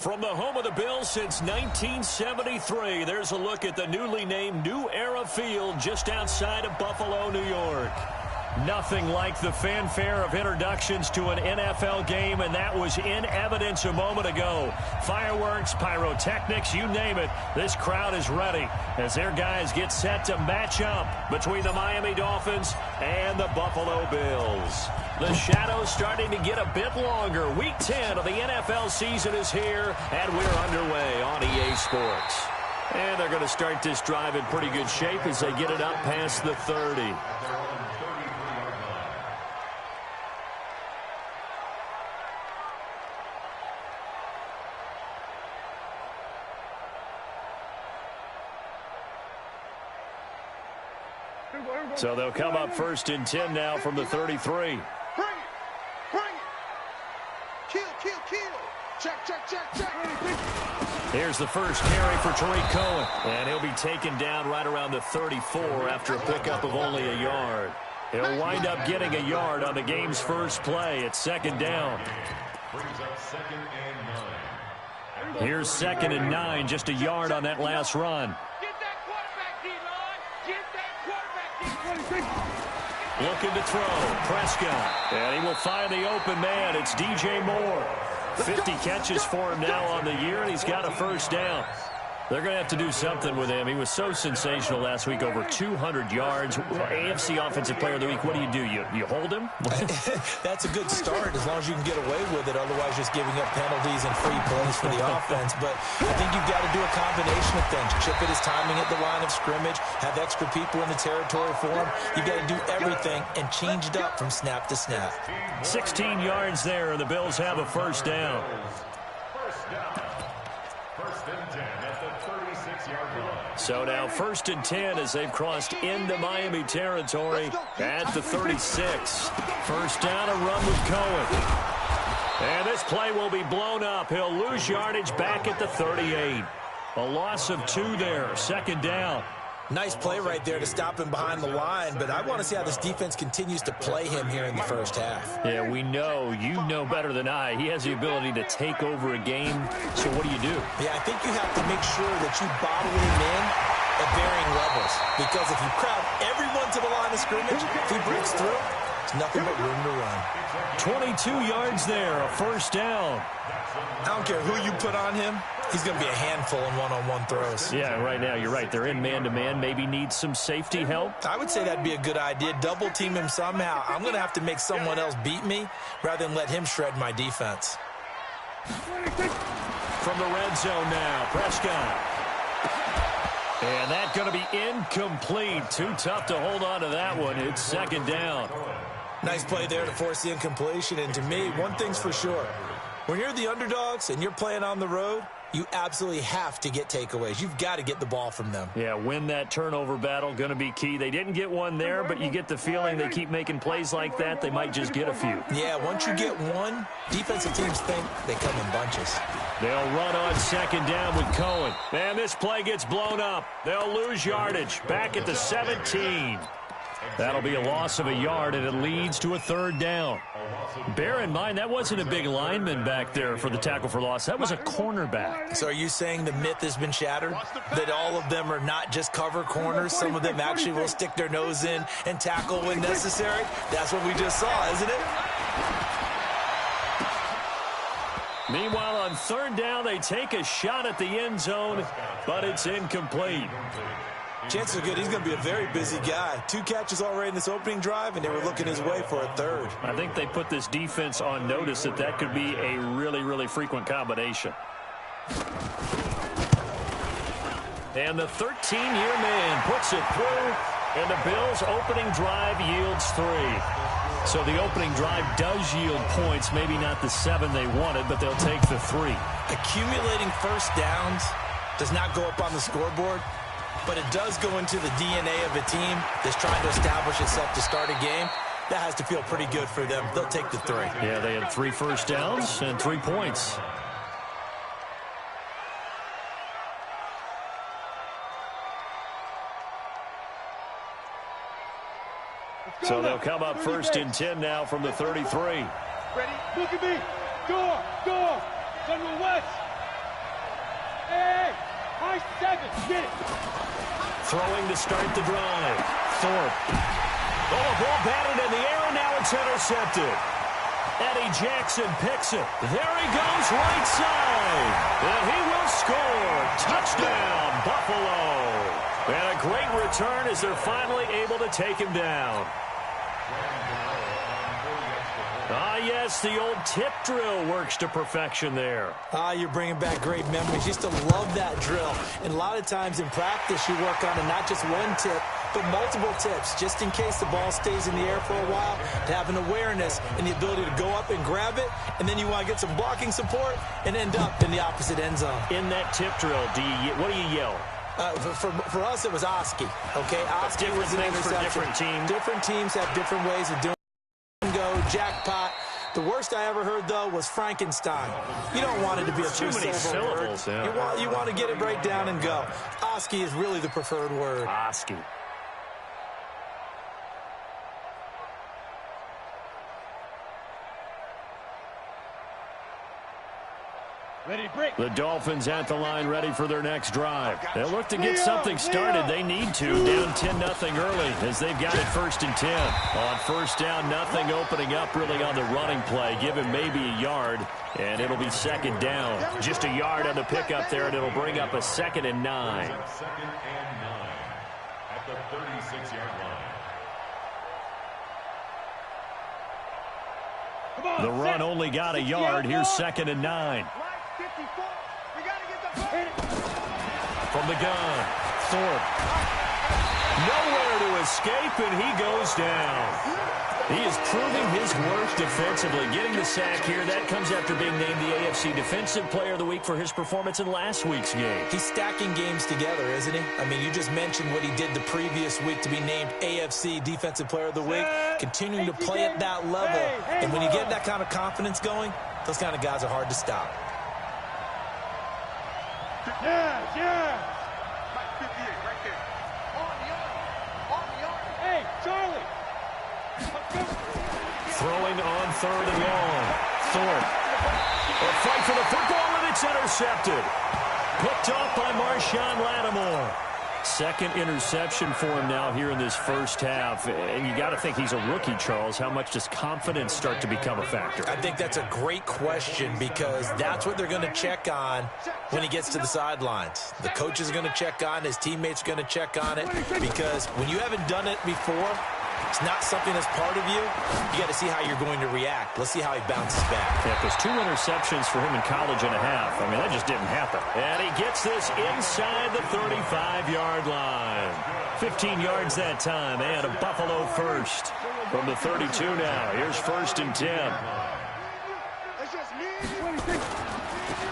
From the home of the Bills since 1973, there's a look at the newly named New Era Field just outside of Buffalo, New York. Nothing like the fanfare of introductions to an NFL game, and that was in evidence a moment ago. Fireworks, pyrotechnics, you name it, this crowd is ready as their guys get set to match up between the Miami Dolphins and the Buffalo Bills. The shadow's starting to get a bit longer. Week 10 of the NFL season is here, and we're underway on EA Sports. And they're going to start this drive in pretty good shape as they get it up past the 30. So they'll come up 1st and 10 now from the 33. Bring it. Kill. Check. Here's the first carry for Tariq Cohen. And he'll be taken down right around the 34 after a pickup of only a yard. He'll wind up getting a yard on the game's first play. It's 2nd down. Here's 2nd and 9, just a yard on that last run. Looking to throw, Prescott. And he will find the open man. It's DJ Moore. 50 catches for him now on the year, and he's got a first down. They're going to have to do something with him. He was so sensational last week, over 200 yards. AFC Offensive Player of the Week, what do? You hold him? That's a good start as long as you can get away with it. Otherwise, just giving up penalties and free plays for the offense. But I think you've got to do a combination of things. Chip at his timing at the line of scrimmage, have extra people in the territory for him. You've got to do everything and change it up from snap to snap. 16 yards there, and the Bills have a first down. So now 1st and 10 as they've crossed into Miami territory at the 36. First down, a run with Cohen. And this play will be blown up. He'll lose yardage back at the 38. A loss of 2 there. 2nd down. Nice play right there to stop him behind the line, but I want to see how this defense continues to play him here in the first half. Yeah, we know. You know better than I. He has the ability to take over a game, so what do you do? Yeah, I think you have to make sure that you bottle him in at varying levels, because if you crowd everyone to the line of scrimmage, if he breaks through, it's nothing but room to run. 22 yards there, a first down. I don't care who you put on him. He's going to be a handful in one-on-one throws. Yeah, right now, you're right. They're in man-to-man. Maybe needs some safety help. I would say that'd be a good idea. Double-team him somehow. I'm going to have to make someone else beat me rather than let him shred my defense. From the red zone now, Prescott. And that's going to be incomplete. Too tough to hold on to that one. It's 2nd down. Nice play there to force the incompletion. And to me, one thing's for sure. When you're the underdogs and you're playing on the road, you absolutely have to get takeaways. You've got to get the ball from them. Yeah, win that turnover battle, going to be key. They didn't get one there, but you get the feeling they keep making plays like that, they might just get a few. Yeah, once you get one, defensive teams think they come in bunches. They'll run on 2nd down with Cohen. And this play gets blown up. They'll lose yardage back at the 17. That'll be a loss of a yard, and it leads to a 3rd down. Bear in mind, that wasn't a big lineman back there for the tackle for loss. That was a cornerback. So are you saying the myth has been shattered? That all of them are not just cover corners? Some of them actually will stick their nose in and tackle when necessary? That's what we just saw, isn't it? Meanwhile, on 3rd down, they take a shot at the end zone, but it's incomplete. Chances are good he's going to be a very busy guy. 2 catches already in this opening drive, and they were looking his way for a 3rd. I think they put this defense on notice that could be a really, really frequent combination. And the 13-year man puts it through, and the Bills' opening drive yields 3. So the opening drive does yield points, maybe not the 7 they wanted, but they'll take the 3. Accumulating first downs does not go up on the scoreboard, but it does go into the DNA of a team that's trying to establish itself to start a game. That has to feel pretty good for them. They'll take the 3. Yeah, they had 3 first downs and 3 points. So they'll come up 1st and 10 now from the 33. Ready? Look at me. Go. Go to the west. Hey, high 7, get it. Throwing to start the drive. Thorpe. Oh, ball batted in the air, and now it's intercepted. Eddie Jackson picks it. There he goes, right side. And he will score. Touchdown, Buffalo. And a great return as they're finally able to take him down. Ah, yes, the old tip drill works to perfection there. You're bringing back great memories. Used to love that drill. And a lot of times in practice, you work on it, not just one tip, but multiple tips, just in case the ball stays in the air for a while, to have an awareness and the ability to go up and grab it, and then you want to get some blocking support and end up in the opposite end zone. In that tip drill, what do you yell? For us, it was Oski. Okay, Oski was an interception. For different teams. Different teams have different ways of doing it. Go, jackpot. The worst I ever heard, though, was Frankenstein. You don't want it to be a too many syllables. Yeah. You want to get it right down and go. Oski is really the preferred word. Oski. Ready to break. The Dolphins at the line, ready for their next drive. They'll look to get something started. They need to. Down 10-0 early as they've got it 1st and 10. On first down, nothing opening up really on the running play. Give him maybe a yard, and it'll be 2nd down. Just a yard on the pickup there, and it'll bring up a 2nd and 9. 2nd and 9 at the 36-yard line. The run only got a yard. Here's 2nd and 9. From the gun, Thorpe. Nowhere to escape, and he goes down. He is proving his worth defensively. Getting the sack here, that comes after being named the AFC Defensive Player of the Week for his performance in last week's game. He's stacking games together, isn't he? I mean, you just mentioned what he did the previous week to be named AFC Defensive Player of the Week, continuing to play at that level. And when you get that kind of confidence going, those kind of guys are hard to stop. Yeah. 58 right there. On the arm. Hey, Charlie. Throwing on 3rd and long. Thorpe. A fight for the football, and it's intercepted. Picked off by Marshawn Lattimore. 2nd interception for him now here in this first half. And you got to think he's a rookie, Charles. How much does confidence start to become a factor? I think that's a great question because that's what they're going to check on when he gets to the sidelines. The coach is going to check on, his teammates are going to check on it, because when you haven't done it before, it's not something that's part of you. You got to see how you're going to react. Let's see how he bounces back. Yeah, because 2 interceptions for him in college and a half. I mean, that just didn't happen. And he gets this inside the 35-yard line. 15 yards that time, and a Buffalo first. From the 32 now, here's 1st and 10.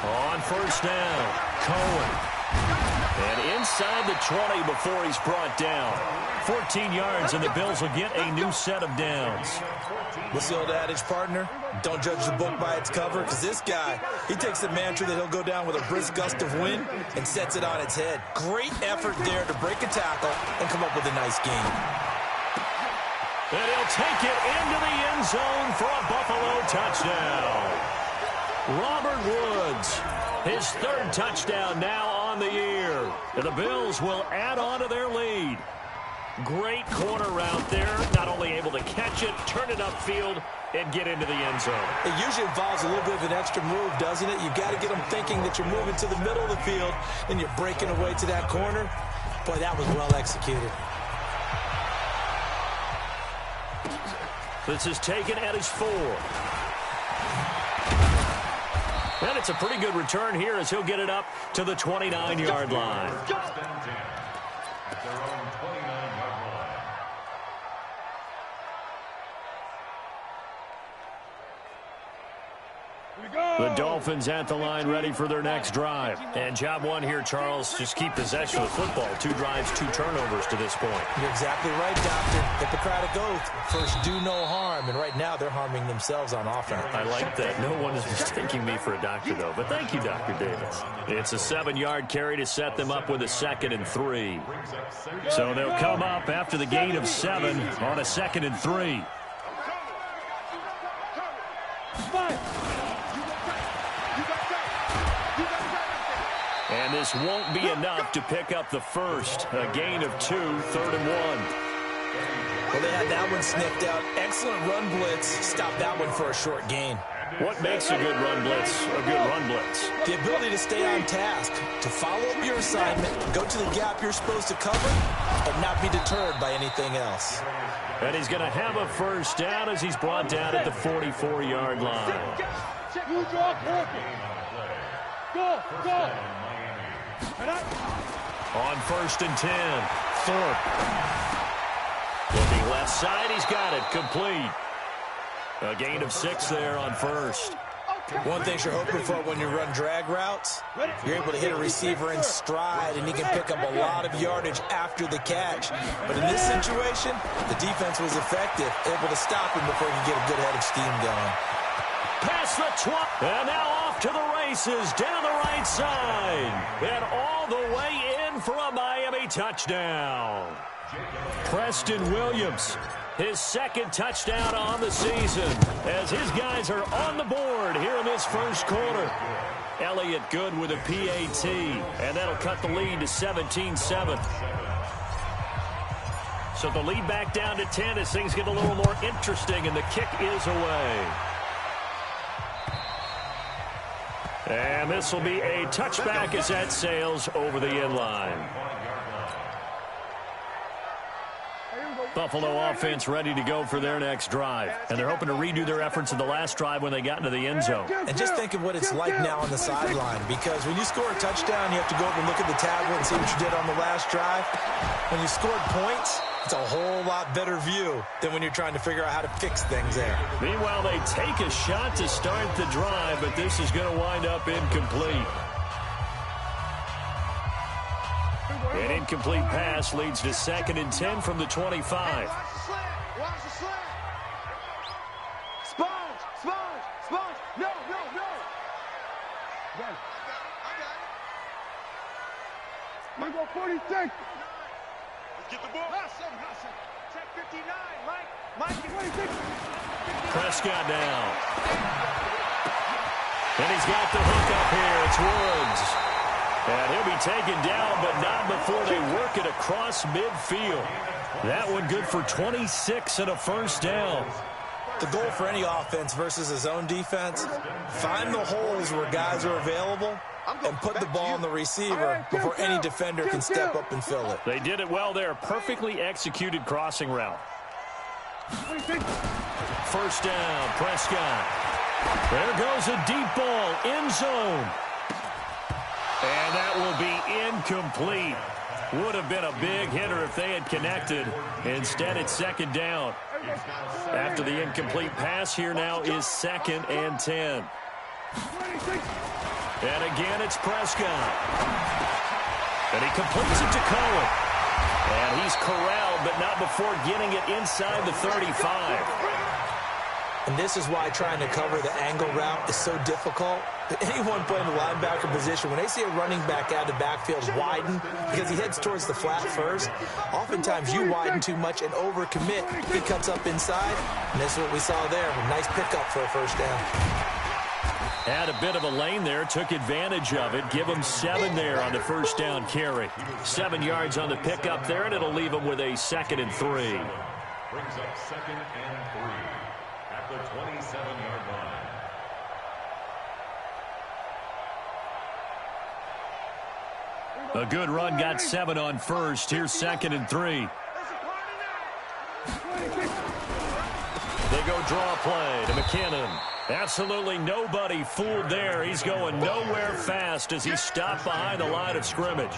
On first down, Cohen. And inside the 20 before he's brought down. 14 yards, and the Bills will get a new set of downs. What's the old adage, partner? Don't judge the book by its cover, because this guy, he takes the mantra that he'll go down with a brisk gust of wind and sets it on its head. Great effort there to break a tackle and come up with a nice game. And he'll take it into the end zone for a Buffalo touchdown. Robert Woods, his 3rd touchdown now on the year. And the Bills will add on to their lead. Great corner route there. Not only able to catch it, turn it upfield, and get into the end zone. It usually involves a little bit of an extra move, doesn't it? You've got to get them thinking that you're moving to the middle of the field, and you're breaking away to that corner. Boy, that was well executed. This is taken at his 4. And it's a pretty good return here as he'll get it up to the 29-yard line. At their own 29-yard line. The Dolphins at the line, ready for their next drive. And job one here, Charles, just keep possession of the football. 2 drives, 2 turnovers to this point. You're exactly right, Doctor. Hippocratic oath. First, do no harm. And right now, they're harming themselves on offense. I like that. No one is mistaking me for a doctor, though. But thank you, Dr. Davis. It's a 7-yard carry to set them up with a 2nd and 3. So they'll come up after the gain of 7 on a 2nd and 3. And this won't be enough to pick up the first. A gain of 2, 3rd and 1. Well, they had that one sniffed out. Excellent run blitz. Stopped that one for a short gain. What makes a good run blitz a good run blitz? The ability to stay on task, to follow up your assignment, go to the gap you're supposed to cover, and not be deterred by anything else. And he's going to have a first down as he's brought down at the 44-yard line. You draw working. Go, go. On 1st and 10, Thorpe. Looking left side, he's got it, complete. A gain of 6 there on first. One thing you're hoping for when you run drag routes, you're able to hit a receiver in stride, and he can pick up a lot of yardage after the catch. But in this situation, the defense was effective, able to stop him before he could get a good head of steam going. Past the 20, and now off to the races, down the right side, and all the way in for a Miami touchdown. Preston Williams, his 2nd touchdown on the season, as his guys are on the board here in this first quarter. Elliott Good with a PAT, and that'll cut the lead to 17-7. So the lead back down to 10 as things get a little more interesting, and the kick is away. And this will be a touchback as that sails over the end line. Buffalo offense ready to go for their next drive. And they're hoping to redo their efforts in the last drive when they got into the end zone. And just think of what it's like now on the sideline, because when you score a touchdown, you have to go over and look at the tablet and see what you did on the last drive. When you scored points, it's a whole lot better view than when you're trying to figure out how to fix things there. Meanwhile, they take a shot to start the drive, but this is going to wind up incomplete. An incomplete pass leads to 2nd and 10 from the 25. Watch the slant. Sponge. No. I got it. You go 46. Let's get the ball. Check 59. Mike, 26. Prescott down. And he's got the hook up here. It's Woods. And he'll be taken down, but not before they work it across midfield. That one good for 26 and a first down. The goal for any offense versus his own defense, find the holes where guys are available and put the ball on the receiver before any defender can step up and fill it. They did it well there. Perfectly executed crossing route. First down, Prescott. There goes a deep ball, end zone. And that will be incomplete. Would have been a big hitter if they had connected. Instead, it's 2nd down. After the incomplete pass, here now is 2nd and 10. And again, it's Prescott. And he completes it to Cohen. And he's corralled, but not before getting it inside the 35. And this is why trying to cover the angle route is so difficult. Anyone playing the linebacker position, when they see a running back out of the backfield widen because he heads towards the flat first, oftentimes you widen too much and overcommit. He cuts up inside, and this is what we saw there. A nice pickup for a first down. Had a bit of a lane there, took advantage of it. Give him 7 there on the first down carry. 7 yards on the pickup there, and it'll leave him with a 2nd and 3. Brings up 2nd and 3 at the 27-yard line. A good run, got 7 on first. Here's 2nd and 3. They go draw play to McKinnon. Absolutely nobody fooled there. He's going nowhere fast as he stopped behind the line of scrimmage.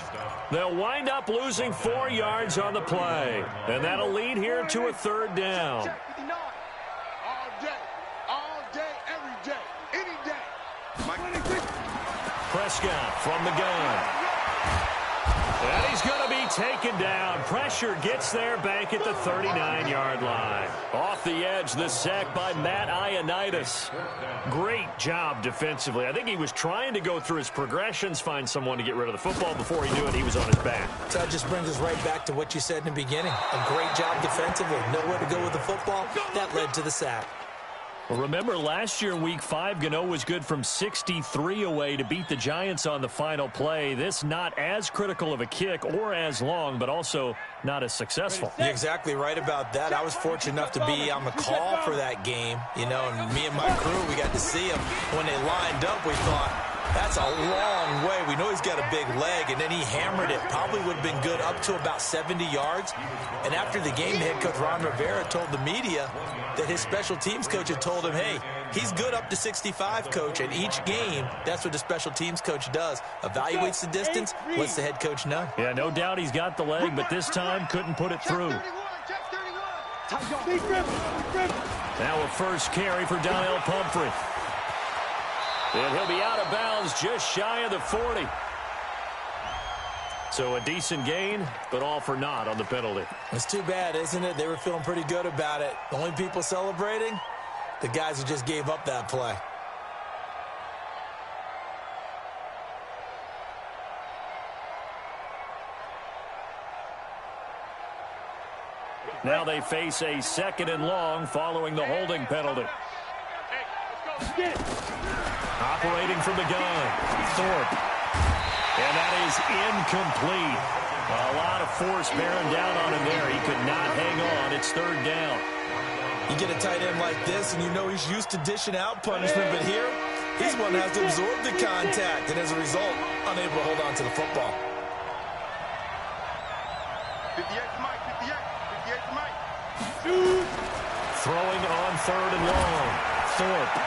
They'll wind up losing 4 yards on the play. And that'll lead here to a 3rd down. All day, every day, any day. Prescott from the gun. And he's going to be taken down. Pressure gets there back at the 39-yard line. Off the edge, the sack by Matt Ioannidis. Great job defensively. I think he was trying to go through his progressions, find someone to get rid of the football. Before he knew it, he was on his back. So that just brings us right back to what you said in the beginning. A great job defensively. Nowhere to go with the football. That led to the sack. Well, remember, last year, Week 5, Gano was good from 63 away to beat the Giants on the final play. This not as critical of a kick or as long, but also not as successful. You're exactly right about that. I was fortunate enough to be on the call for that game, you know, and me and my crew, we got to see them. When they lined up, we thought, that's a long way. We know he's got a big leg, and then he hammered it. Probably would have been good up to about 70 yards. And after the game, head coach Ron Rivera told the media that his special teams coach had told him, hey, he's good up to 65, coach. And each game, that's what the special teams coach does. Evaluates the distance, lets the head coach know. Yeah, no doubt he's got the leg, but this time couldn't put it through. Now a first carry for Donnell Pumphrey. And he'll be out of bounds just shy of the 40. So a decent gain, but all for naught on the penalty. It's too bad, isn't it? They were feeling pretty good about it. The only people celebrating, the guys who just gave up that play. Now they face a 2nd and long following the holding penalty. Operating from the gun, Thorpe. And that is incomplete. A lot of force bearing down on him there. He could not hang on. It's 3rd down. You get a tight end like this, and you know he's used to dishing out punishment, but here, he's one that has to absorb the contact, and as a result, unable to hold on to the football. 58 to Mike, 58 to Mike. Throwing on 3rd and long. Thorpe.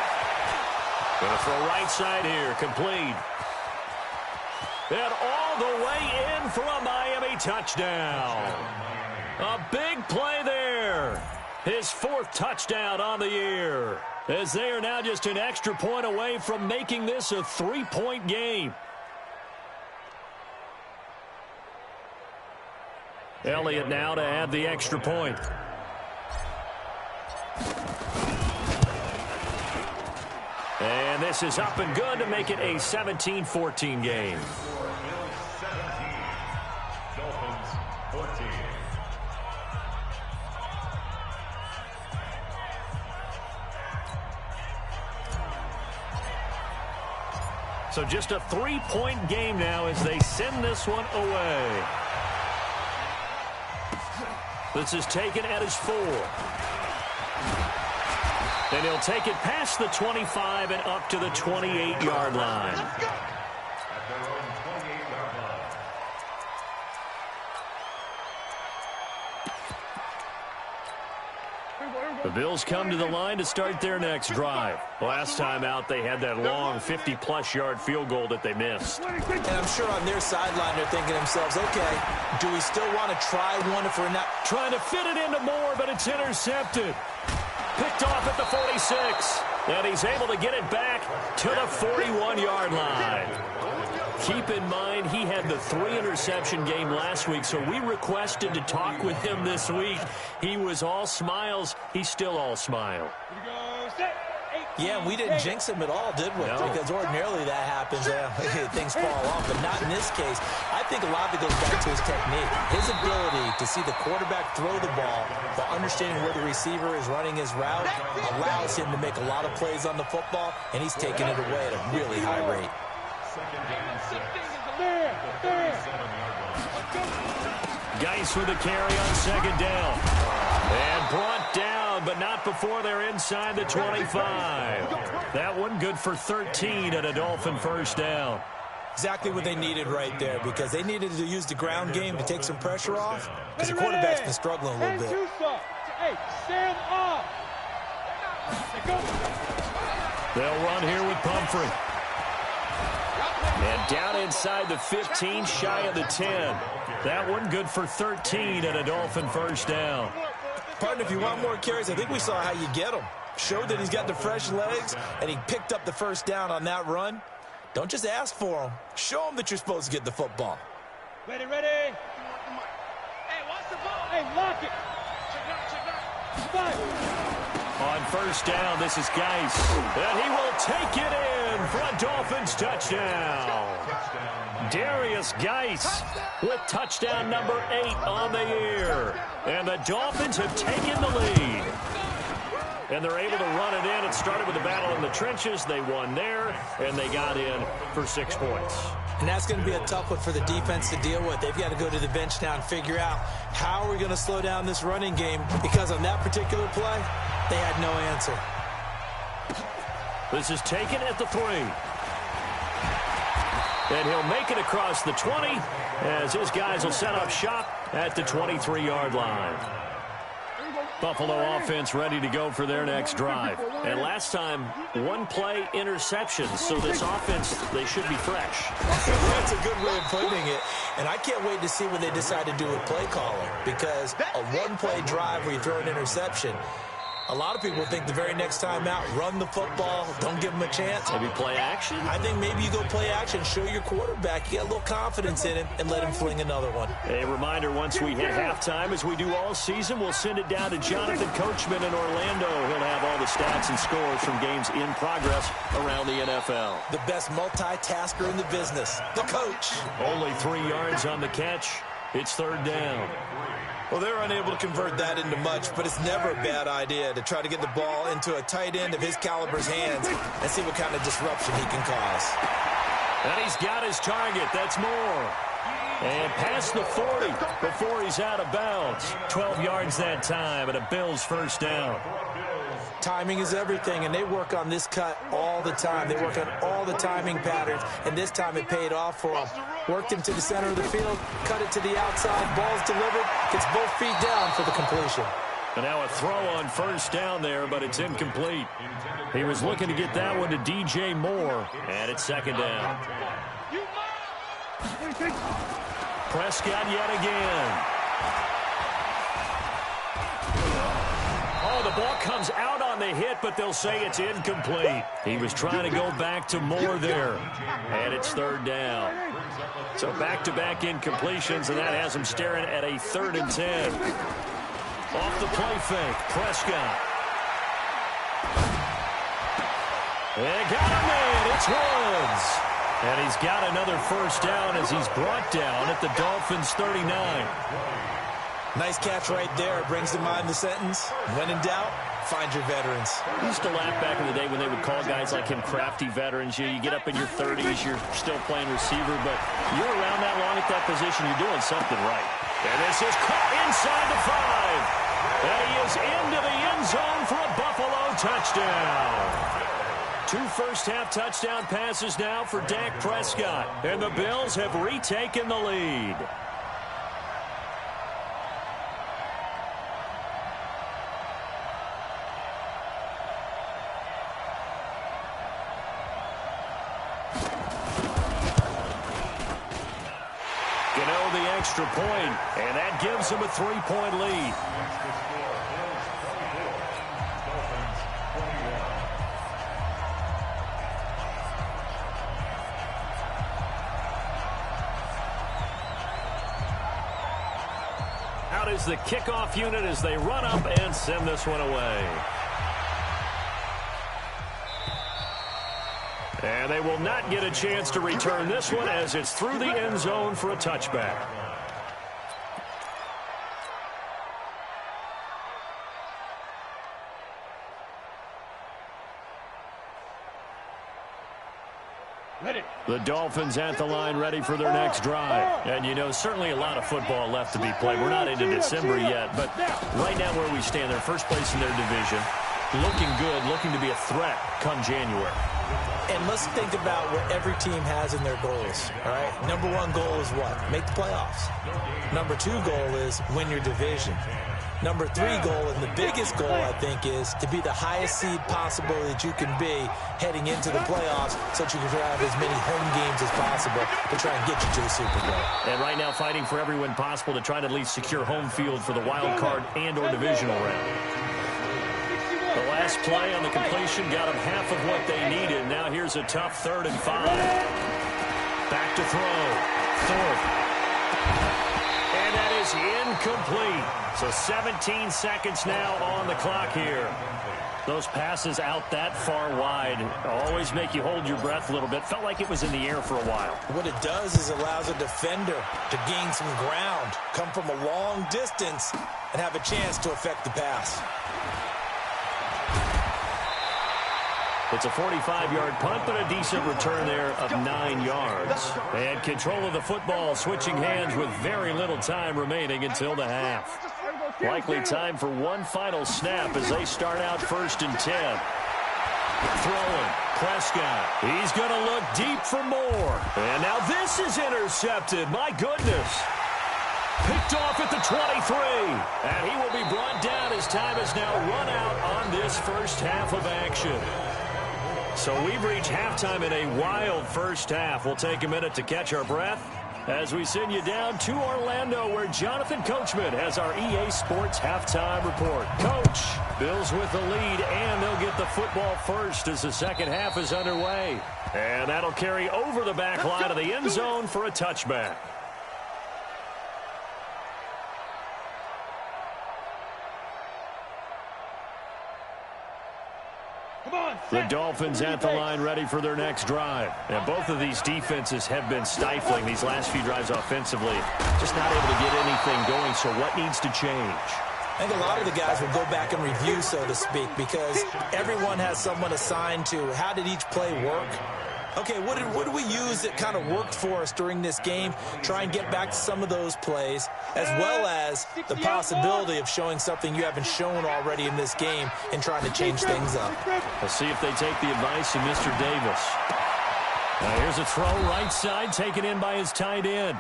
Gonna throw right side here, complete. And all the way in for a Miami touchdown. A big play there. His 4th touchdown on the year. As they are now just an extra point away from making this a 3-point game. Elliott now to add the extra point. And this is up and good to make it a 17-14 game. Dolphins 14. So just a 3-point game now as they send this one away. This is taken at his 4. And he'll take it past the 25 and up to the 28-yard line. At their own 28-yard line. The Bills come to the line to start their next drive. Last time out, they had that long 50-plus yard field goal that they missed. And I'm sure on their sideline they're thinking to themselves, okay, do we still want to try one if we're not Trying to fit it into Moore, but it's intercepted. Picked off at the 46. And he's able to get it back to the 41-yard line. Keep in mind, he had the 3-interception game last week, so we requested to talk with him this week. He was all smiles. He's still all smile. Yeah, we didn't jinx him at all, did we? No. Because ordinarily that happens. Things fall off, but not in this case. I think a lot of it goes back to his technique. His ability to see the quarterback throw the ball while understanding where the receiver is running his route allows him to make a lot of plays on the football, and he's taking it away at a really high rate. Geis with a carry on 2nd down. And brought down, but not before they're inside the 25. That one good for 13 and a Dolphin 1st down. Exactly what they needed right there, because they needed to use the ground game to take some pressure off, because the quarterback's been struggling a little bit. Hey, stand up. They'll run here with Pumphrey. And down inside the 15, shy of the 10. That one good for 13 and a Dolphin 1st down. Partner, if you want more carries, I think we saw how you get him. Showed that he's got the fresh legs, and he picked up the 1st down on that run. Don't just ask for him. Show him that you're supposed to get the football. Ready. Hey, watch the ball. Hey, lock it. On 1st down, this is Geis. And he will take it in for a Dolphins touchdown. Darius Geis with touchdown number 8 on the year. And the Dolphins have taken the lead. and they're able to run it in. It started with a battle in the trenches. They won there, and they got in for 6 points. And that's going to be a tough one for the defense to deal with. They've got to go to the bench now and figure out how are we going to slow down this running game, because on that particular play, they had no answer. This is taken at the 3. And he'll make it across the 20 as his guys will set up shop at the 23-yard line. Buffalo offense ready to go for their next drive. And last time, 1 play interception. So this offense, they should be fresh. That's a good way of putting it. And I can't wait to see what they decide to do with play calling, because a 1-play drive where you throw an interception, a lot of people think the very next time out, run the football, don't give them a chance. Maybe play action? I think maybe you go play action, show your quarterback, you get a little confidence in him, and let him fling another one. A reminder, once we hit halftime, as we do all season, we'll send it down to Jonathan Coachman in Orlando. He'll have all the stats and scores from games in progress around the NFL. The best multitasker in the business, the coach. Only 3 yards on the catch. It's 3rd down. Well, they're unable to convert that into much, but it's never a bad idea to try to get the ball into a tight end of his caliber's hands and see what kind of disruption he can cause. And he's got his target. That's Moore. And past the 40 before he's out of bounds. 12 yards that time, and a Bills 1st down. Timing is everything, and they work on this cut all the time. They work on all the timing patterns, and this time it paid off for them. Worked him to the center of the field, cut it to the outside, ball's delivered, gets both feet down for the completion. And now a throw on 1st down there, but it's incomplete. He was looking to get that one to DJ Moore, and it's 2nd down. Prescott yet again. Oh, the ball comes out on the hit, but they'll say it's incomplete. He was trying to go back to Moore there, and it's 3rd down. So back-to-back incompletions, and that has him staring at a 3rd and 10. Off the play fake, Prescott. And got him in, it's Woods. And he's got another 1st down as he's brought down at the Dolphins' 39. Nice catch right there. Brings to mind the sentence, when in doubt, find your veterans. I used to laugh back in the day when they would call guys like him crafty veterans. You get up in your 30s, you're still playing receiver, but you're around that long at that position, you're doing something right. And this is caught inside the 5. And he is into the end zone for a Buffalo touchdown. 2 first-half touchdown passes now for Dak Prescott. And the Bills have retaken the lead. The extra point, and that gives them a 3-point lead. Out is the kickoff unit as they run up and send this one away. And they will not get a chance to return this one as it's through the end zone for a touchback. The Dolphins at the line ready for their next drive. And, you know, certainly a lot of football left to be played. We're not into December yet, but right now where we stand, they're first place in their division. Looking good, looking to be a threat come January. And let's think about what every team has in their goals, all right? Number 1 goal is what? Make the playoffs. Number 2 goal is win your division. Number 3 goal, and the biggest goal, I think, is to be the highest seed possible that you can be heading into the playoffs so that you can have as many home games as possible to try and get you to the Super Bowl. And right now fighting for every win possible to try to at least secure home field for the wild card and or divisional round. The last play on the completion got them half of what they needed. Now here's a tough 3rd and 5. Back to throw. 4th. And that is incomplete. So 17 seconds now on the clock here. Those passes out that far wide always make you hold your breath a little bit. Felt like it was in the air for a while. What it does is allows a defender to gain some ground, come from a long distance, and have a chance to affect the pass. It's a 45-yard punt, but a decent return there of 9 yards. And control of the football switching hands with very little time remaining until the half. Likely time for one final snap as they start out 1st and 10. Throwing. Prescott. He's going to look deep for more. And now this is intercepted. My goodness. Picked off at the 23. And he will be brought down as time has now run out on this first half of action. So we've reached halftime in a wild first half. We'll take a minute to catch our breath as we send you down to Orlando, where Jonathan Coachman has our EA Sports halftime report. Coach, Bills with the lead, and they'll get the football first as the second half is underway. And that'll carry over the back line of the end zone for a touchback. The Dolphins at the line ready for their next drive. And both of these defenses have been stifling these last few drives offensively. Just not able to get anything going, so what needs to change? I think a lot of the guys will go back and review, so to speak, because everyone has someone assigned to how did each play work. Okay, what did we use that kind of worked for us during this game? Try and get back to some of those plays, as well as the possibility of showing something you haven't shown already in this game and trying to change things up. We'll see if they take the advice of Mr. Davis. Now here's a throw right side, taken in by his tight end.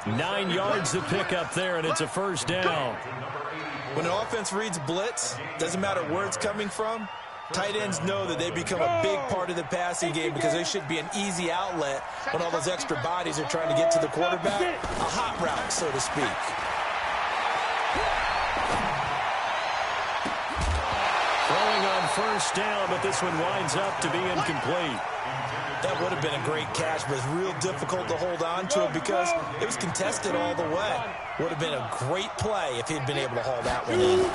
9 yards to pick up there, and it's a first down. When an offense reads blitz, doesn't matter where it's coming from, tight ends know that they become a big part of the passing game because they should be an easy outlet when all those extra bodies are trying to get to the quarterback. A hot route, so to speak. Throwing on first down, but this one winds up to be incomplete. That would have been a great catch, but it's real difficult to hold on to it because it was contested all the way. Would have been a great play if he'd been able to haul that one in.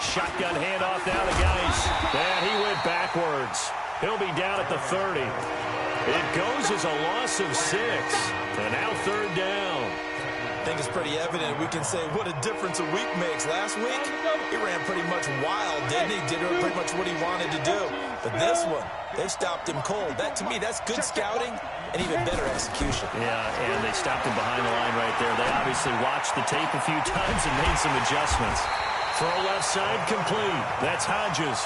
Shotgun handoff now to Geis. And he went backwards. He'll be down at the 30. It goes as a loss of 6. And now 3rd down. I think it's pretty evident we can say what a difference a week makes. Last week, he ran pretty much wild, didn't he? Did pretty much what he wanted to do. But this one, they stopped him cold. That, to me, that's good scouting and even better execution. Yeah, and they stopped him behind the line right there. They obviously watched the tape a few times and made some adjustments. Throw left side complete. That's Hodges.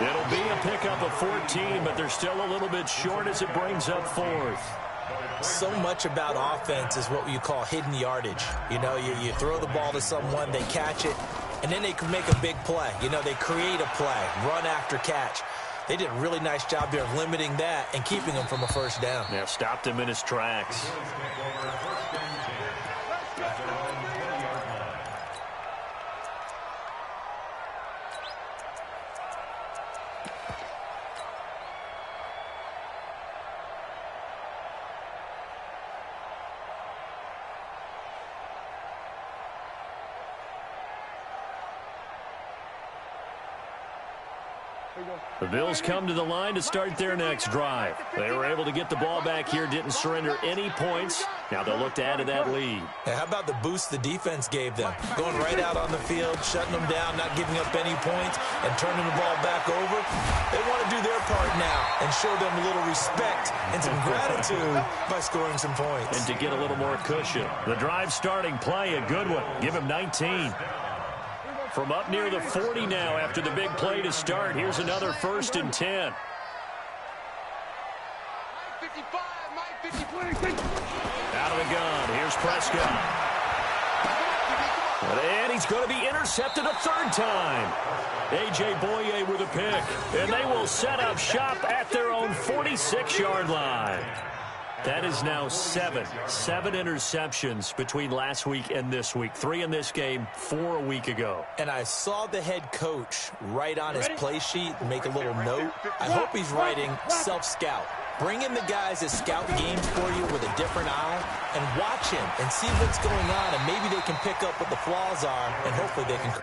It'll be a pickup of 14, but they're still a little bit short as it brings up 4th. So much about offense is what you call hidden yardage. You know, you throw the ball to someone, they catch it, and then they can make a big play. You know, they create a play, run after catch. They did a really nice job there of limiting that and keeping him from a first down. Yeah, stopped him in his tracks. The Bills come to the line to start their next drive. They were able to get the ball back here, didn't surrender any points. Now they'll look to add to that lead. Yeah, how about the boost the defense gave them? Going right out on the field, shutting them down, not giving up any points, and turning the ball back over. They want to do their part now and show them a little respect and some gratitude by scoring some points. And to get a little more cushion. The drive starting play, a good one. Give him 19. From up near the 40 now after the big play to start. Here's another 1st and 10. Out of the gun. Here's Prescott. And he's going to be intercepted a 3rd time. A.J. Boye with a pick. And they will set up shop at their own 46-yard line. That is now 7 interceptions between last week and this week. 3 in this game, 4 a week ago. And I saw the head coach write on his play sheet and make a little note. I hope he's writing self-scout. Bring in the guys that scout games for you with a different eye and watch him and see what's going on, and maybe they can pick up what the flaws are, and hopefully they can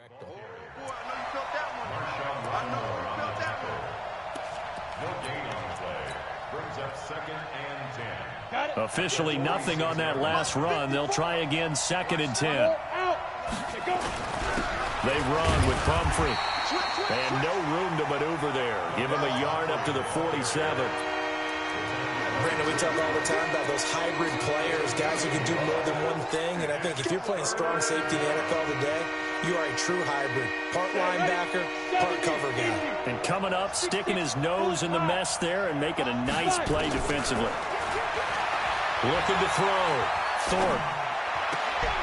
trifecta. Boy, I know you felt that one. I know you felt that one. No gain on the play. Brings up 2nd and 10. Officially nothing on that last run. They'll try again 2nd and 10. They run with Pumphrey. And no room to maneuver there. Give him a yard up to the 47. Brandon, we talk all the time about those hybrid players, guys who can do more than one thing. And I think if you're playing strong safety in the NFL today, you are a true hybrid. Part linebacker, part cover guy. And coming up, sticking his nose in the mess there and making a nice play defensively. Looking to throw. Thorpe.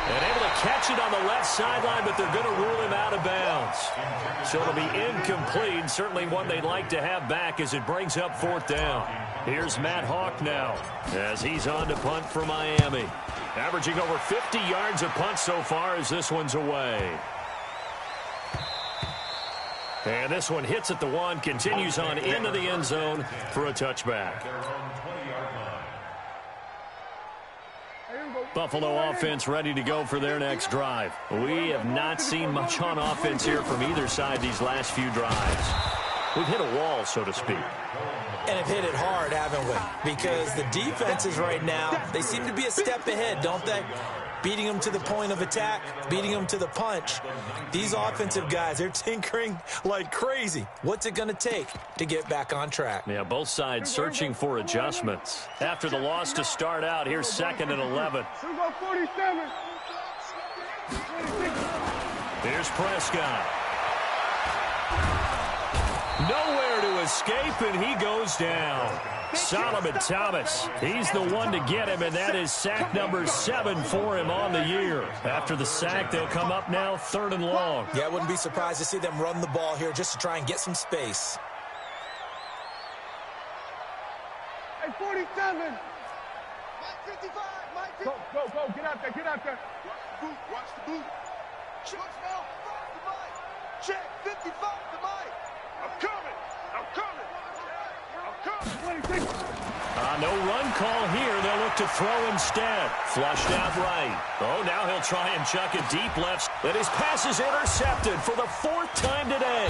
And able to catch it on the left sideline, but they're going to rule him out of bounds. So it'll be incomplete. Certainly one they'd like to have back as it brings up 4th down. Here's Matt Hawk now as he's on to punt for Miami. Averaging over 50 yards a punt so far as this one's away. And this one hits at the 1, continues on into the end zone for a touchback. Buffalo offense ready to go for their next drive. We have not seen much on offense here from either side these last few drives. We've hit a wall, so to speak. And have hit it hard, haven't we? Because the defenses right now, they seem to be a step ahead, don't they? Beating them to the point of attack, beating them to the punch. These offensive guys, they're tinkering like crazy. What's it going to take to get back on track? Yeah, both sides searching for adjustments. After the loss to start out, here's 2nd and 11. Here's Prescott. Nowhere to escape, and he goes down. Solomon Thomas, he's the one to get him, and that is sack number 7 for him on the year. After the sack, they'll come up now 3rd and long. Yeah, I wouldn't be surprised to see them run the ball here just to try and get some space. Hey, 47. Mike 55. Mike 55. Go. Get out there. Watch the boot. Check now. 5 to Mike. Check 55 to Mike. I'm coming. No run call here. They'll look to throw instead. Flushed out right. Oh, now he'll try and chuck it deep left. But his pass is intercepted for the 4th time today.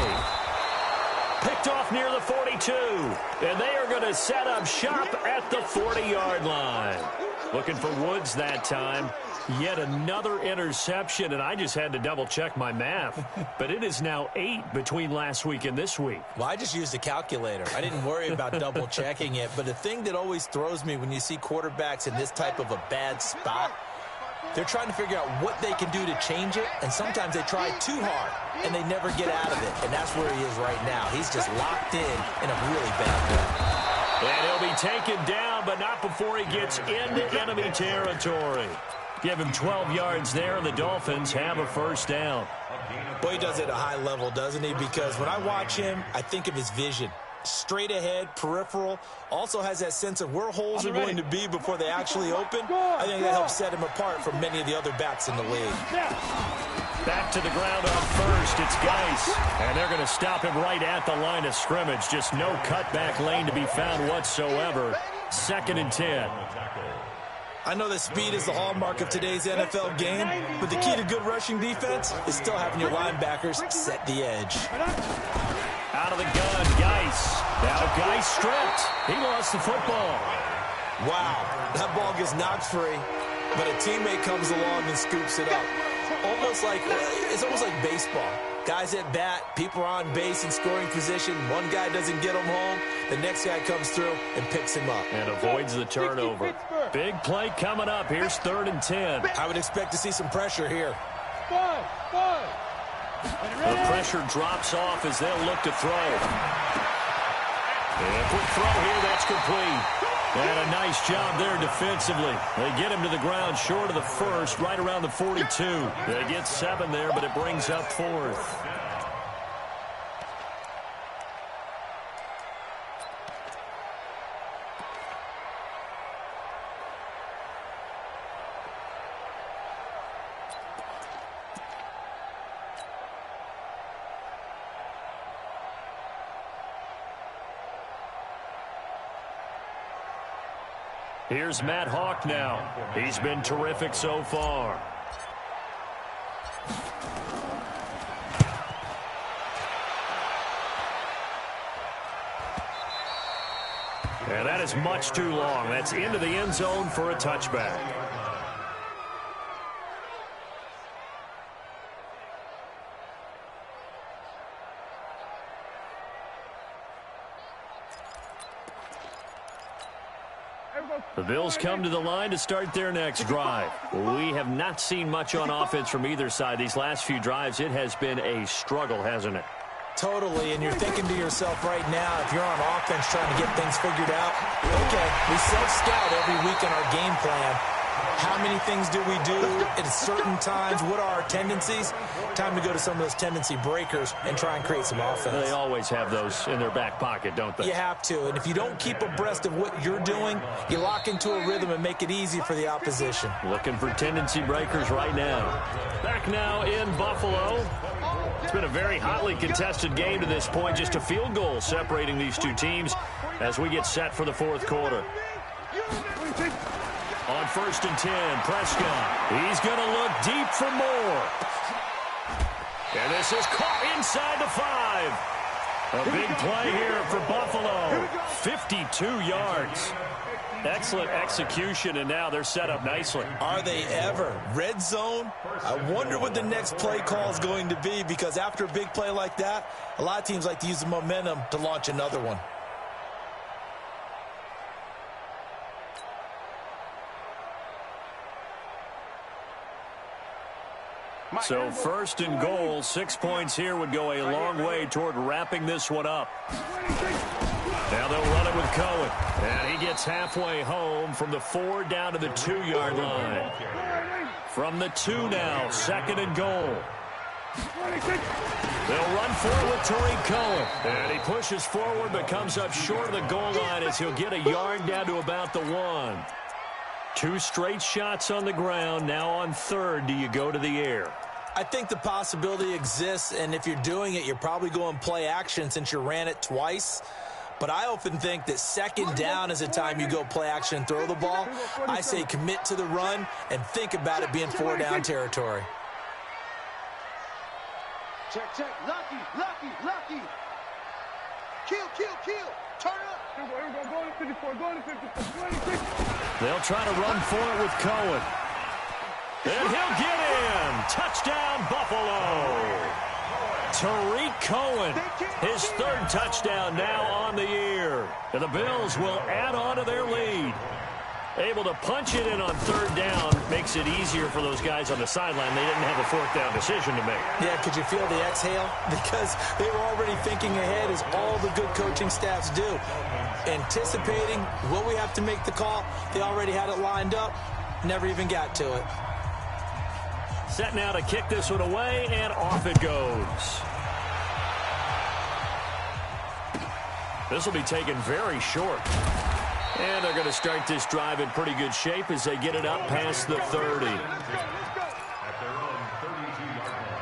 Picked off near the 42. And they are going to set up shop at the 40-yard line. Looking for Woods that time. Yet another interception, and I just had to double-check my math. But it is now 8 between last week and this week. Well, I just used a calculator. I didn't worry about double-checking it. But the thing that always throws me when you see quarterbacks in this type of a bad spot, they're trying to figure out what they can do to change it, and sometimes they try too hard, and they never get out of it. And that's where he is right now. He's just locked in a really bad way. And he'll be taken down, but not before he gets into enemy territory. Give him 12 yards there, and the Dolphins have a 1st down. Boy, he does it at a high level, doesn't he? Because when I watch him, I think of his vision. Straight ahead, peripheral, also has that sense of where holes are going to be before they actually open. I think that helps set him apart from many of the other backs in the league. Back to the ground on 1st, it's Geis. And they're going to stop him right at the line of scrimmage. Just no cutback lane to be found whatsoever. 2nd and 10. I know that speed is the hallmark of today's NFL game, but the key to good rushing defense is still having your linebackers set the edge. Out of the gun, Geis. Now Geis stripped. He lost the football. Wow, that ball gets knocked free, but a teammate comes along and scoops it up. It's almost like baseball. Guys at bat, people are on base in scoring position. One guy doesn't get him home. The next guy comes through and picks him up. And avoids the turnover. Big play coming up. Here's 3rd and 10. I would expect to see some pressure here. The pressure drops off as they'll look to throw. And a quick throw here, that's complete. And a nice job there defensively. They get him to the ground short of the 1st, right around the 42. They get 7 there, but it brings up 4th. Here's Matt Hawk now. He's been terrific so far. And that is much too long. That's into the end zone for a touchback. The Bills come to the line to start their next drive. We have not seen much on offense from either side. These last few drives, it has been a struggle, hasn't it? Totally, and you're thinking to yourself right now, if you're on offense trying to get things figured out, okay, we self-scout every week in our game plan. How many things do we do at certain times? What are our tendencies? Time to go to some of those tendency breakers and try and create some offense. They always have those in their back pocket, don't they? You have to, and if you don't keep abreast of what you're doing, you lock into a rhythm and make it easy for the opposition. Looking for tendency breakers right now. Back now in Buffalo. It's been a very hotly contested game to this point. Just a field goal separating these two teams as we get set for the fourth quarter. On 1st and 10, Prescott. He's going to look deep for more. And this is caught inside the 5. A big play here for Buffalo. 52 yards. Excellent execution, and now they're set up nicely. Are they ever? Red zone? I wonder what the next play call is going to be, because after a big play like that, a lot of teams like to use the momentum to launch another one. So 1st and goal, 6 points here would go a long way toward wrapping this one up. Now they'll run it with Cohen. And he gets halfway home from the 4 down to the 2-yard line. From the 2 now, 2nd and goal. They'll run forward with Tariq Cohen. And he pushes forward but comes up short of the goal line as he'll get a yard down to about the 1. 2 straight shots on the ground. Now on 3rd, do you go to the air? I think the possibility exists, and if you're doing it, you're probably going play action since you ran it twice. But I often think that 2nd down is the time you go play action and throw the ball. I say commit to the run and think about it being 4-down territory. Check. Lucky. Kill. Turn up. They'll try to run for it with Cohen. And he'll get in. Touchdown, Buffalo. Tariq Cohen, his 3rd touchdown now on the year. And the Bills will add on to their lead. Able to punch it in on 3rd down makes it easier for those guys on the sideline. They didn't have a 4th down decision to make. Yeah, could you feel the exhale? Because they were already thinking ahead, as all the good coaching staffs do. Anticipating, will we have to make the call? They already had it lined up. Never even got to it. Set now to kick this one away, and off it goes. This will be taken very short. And they're going to start this drive in pretty good shape as they get it up past the 30. At their own 32-yard line.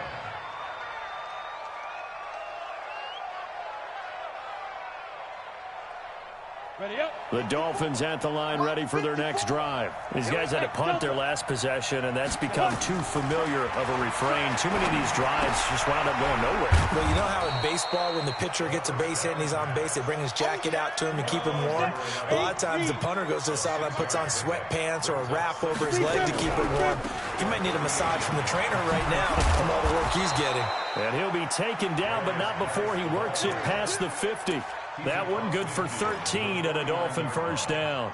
Ready up. The Dolphins at the line ready for their next drive. These guys had to punt their last possession, and that's become too familiar of a refrain. Too many of these drives just wound up going nowhere. Well, you know how in baseball, when the pitcher gets a base hit and he's on base, they bring his jacket out to him to keep him warm? A lot of times the punter goes to the sideline, puts on sweatpants or a wrap over his leg to keep him warm. He might need a massage from the trainer right now from all the work he's getting. And he'll be taken down, but not before he works it past the 50. That one good for 13 and a Dolphin 1st down.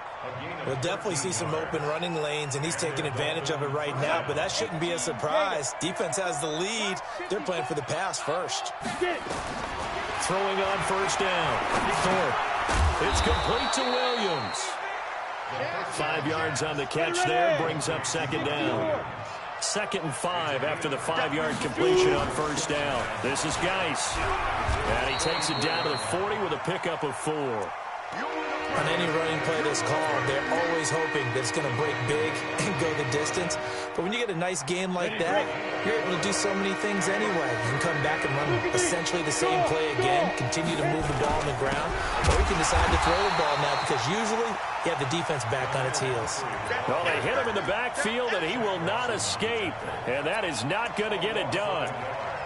We'll definitely see some open running lanes, and he's taking advantage of it right now, but that shouldn't be a surprise. Defense has the lead. They're playing for the pass first. Throwing on 1st down. Thorpe. It's complete to Williams. 5 yards on the catch there, brings up 2nd down. 2nd and 5 after the 5-yard completion on 1st down. This is Geis. And he takes it down to the 40 with a pickup of 4. On any running play that's called, they're always hoping that it's going to break big and go the distance. But when you get a nice game like that, you're able to do so many things anyway. You can come back and run essentially the same play again, continue to move the ball on the ground, or you can decide to throw the ball now because usually you have the defense back on its heels. Well, they hit him in the backfield, and he will not escape. And that is not going to get it done.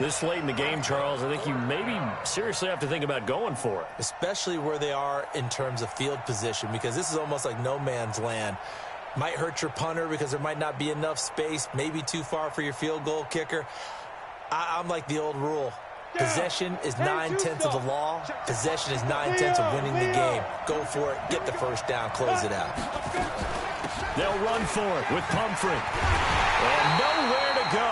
This late in the game, Charles, I think you maybe seriously have to think about going for it. Especially where they are in terms of field position, because this is almost like no man's land. Might hurt your punter because there might not be enough space, maybe too far for your field goal kicker. I'm like the old rule. Possession is 9/10 of the law. Possession is 9/10 of winning the game. Go for it. Get the first down. Close it out. They'll run for it with Pumphrey. And nowhere to go.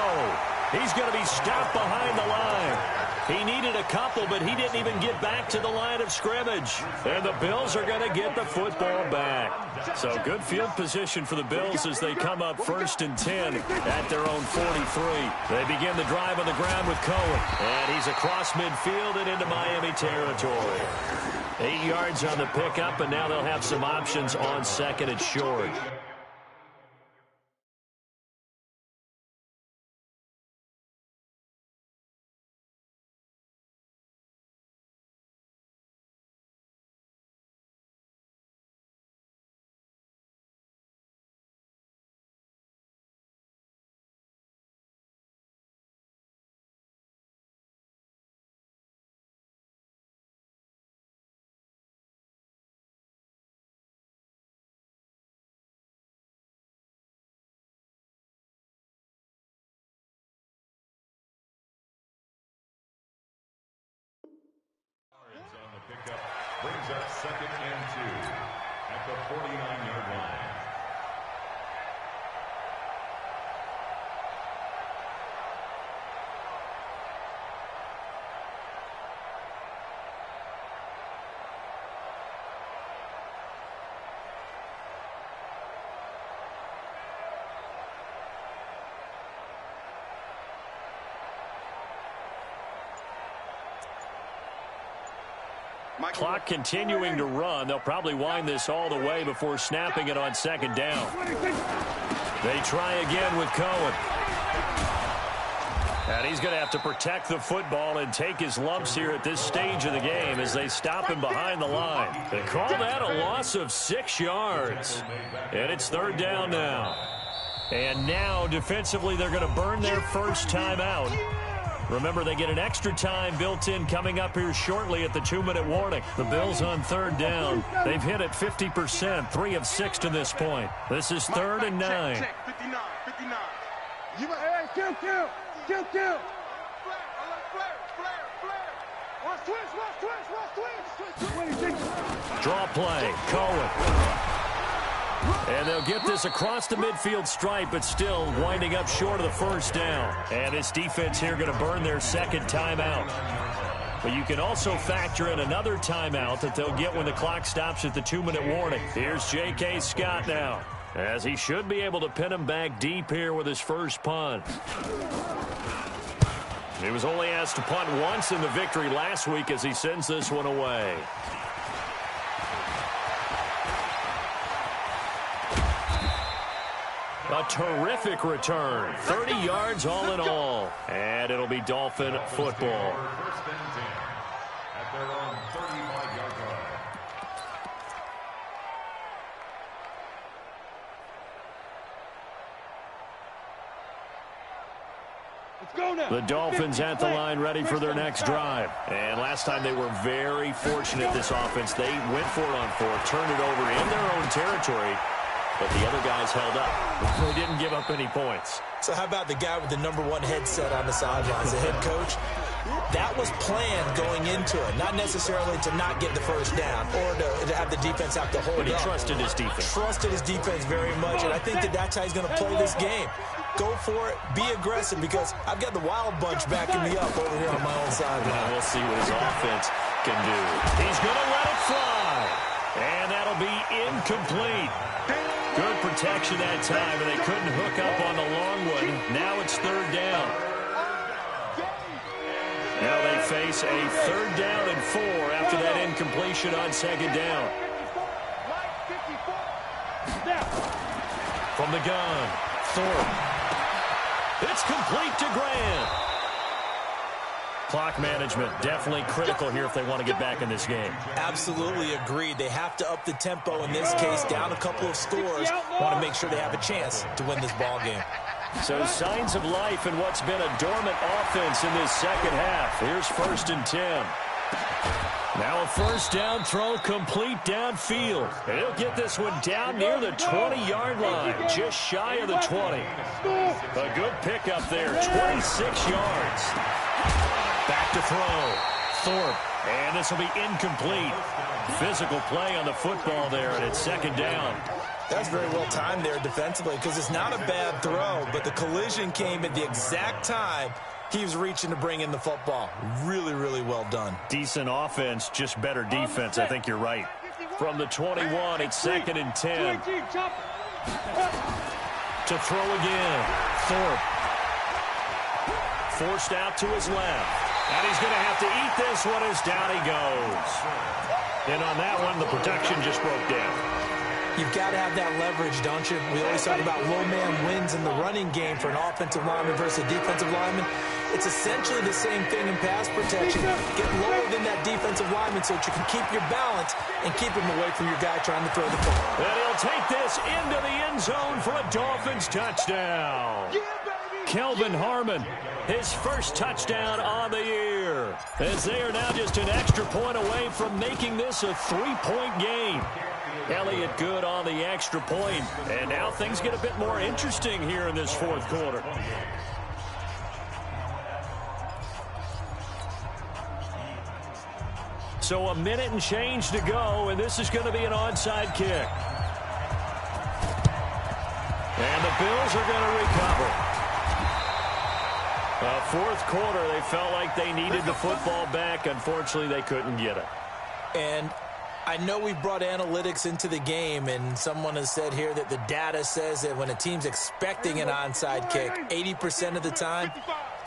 He's going to be stopped behind the line. He needed a couple, but he didn't even get back to the line of scrimmage. And the Bills are going to get the football back. So good field position for the Bills as they come up 1st and 10 at their own 43. They begin the drive on the ground with Cohen. And he's across midfield and into Miami territory. 8 yards on the pickup, and now they'll have some options on 2nd and short. Pickup brings up 2nd and 2 at the 49-yard line. Clock continuing to run. They'll probably wind this all the way before snapping it on 2nd down. They try again with Cohen. And he's going to have to protect the football and take his lumps here at this stage of the game as they stop him behind the line. They call that a loss of 6 yards. And it's 3rd down now. And now defensively they're going to burn their first timeout. Remember, they get an extra time built in coming up here shortly at the 2-minute warning. The Bills on 3rd down. They've hit it 50%, 3 of 6 to this point. This is 3rd and 9. Check, 59, 59. Hey, kill. Flare. Draw play, Cohen. And they'll get this across the midfield stripe, but still winding up short of the 1st down. And this defense here going to burn their 2nd timeout. But you can also factor in another timeout that they'll get when the clock stops at the 2-minute warning. Here's J.K. Scott now, as he should be able to pin him back deep here with his first punt. He was only asked to punt once in the victory last week as he sends this one away. A terrific return. 30 yards all in all. And it'll be Dolphin football. 1st and 10 at their own 35-yard line. Let's go now. The Dolphins at the line ready for their next drive. And last time they were very fortunate, this offense. They went for it on 4th, turned it over in their own territory. But the other guys held up. They didn't give up any points. So how about the guy with the #1 headset on the sidelines, the head coach? That was planned going into it, not necessarily to not get the first down or to have the defense have to hold But he up. trusted his defense. Trusted his defense very much, and I think that's how he's going to play this game. Go for it. Be aggressive, because I've got the wild bunch backing me up over here on my own side. Now we'll see what his offense can do. He's going to let it fly. And that'll be incomplete. Good protection that time, and they couldn't hook up on the long one. Now it's 3rd down. Now they face a 3rd down and 4 after that incompletion on 2nd down. From the gun, Thorpe. It's complete to Grant. Clock management definitely critical here if they want to get back in this game. Absolutely agreed. They have to up the tempo in this case, down a couple of scores. Want to make sure they have a chance to win this ball game. So signs of life in what's been a dormant offense in this second half. Here's 1st and 10. Now a first down throw complete downfield. And he'll get this one down near the 20-yard line, just shy of the 20. A good pickup there, 26 yards. Back to throw. Thorpe, and this will be incomplete. Physical play on the football there, and it's 2nd down. That's very well timed there defensively because it's not a bad throw, but the collision came at the exact time he was reaching to bring in the football. Really, really well done. Decent offense, just better defense. I think you're right. From the 21, it's 2nd and 10. To throw again. Thorpe. Forced out to his left. And he's going to have to eat this one as down he goes. And on that one, the protection just broke down. You've got to have that leverage, don't you? We always talk about low man wins in the running game for an offensive lineman versus a defensive lineman. It's essentially the same thing in pass protection. Get lower than that defensive lineman so that you can keep your balance and keep him away from your guy trying to throw the ball. And he'll take this into the end zone for a Dolphins touchdown. Kelvin Harmon, his first touchdown on the year. As they are now just an extra point away from making this a 3-point game. Elliott good on the extra point. And now things get a bit more interesting here in this 4th quarter. So a minute and change to go, and this is going to be an onside kick. And the Bills are going to recover. 4th quarter, they felt like they needed the football back. Unfortunately, they couldn't get it. And I know we've brought analytics into the game, and someone has said here that the data says that when a team's expecting an onside kick, 80% of the time,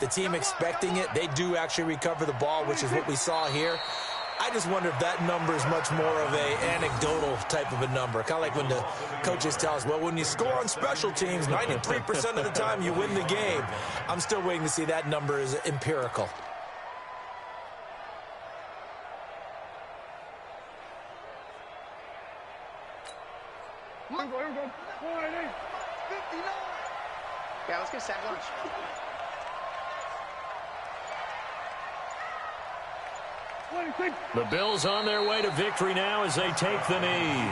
the team expecting it, they do actually recover the ball, which is what we saw here. I just wonder if that number is much more of a anecdotal type of a number. Kind of like when the coaches tell us, well, when you score on special teams, 93% of the time you win the game. I'm still waiting to see that number is empirical. Here we go. 59. Yeah, let's get a sack lunch. The Bills on their way to victory now as they take the knee.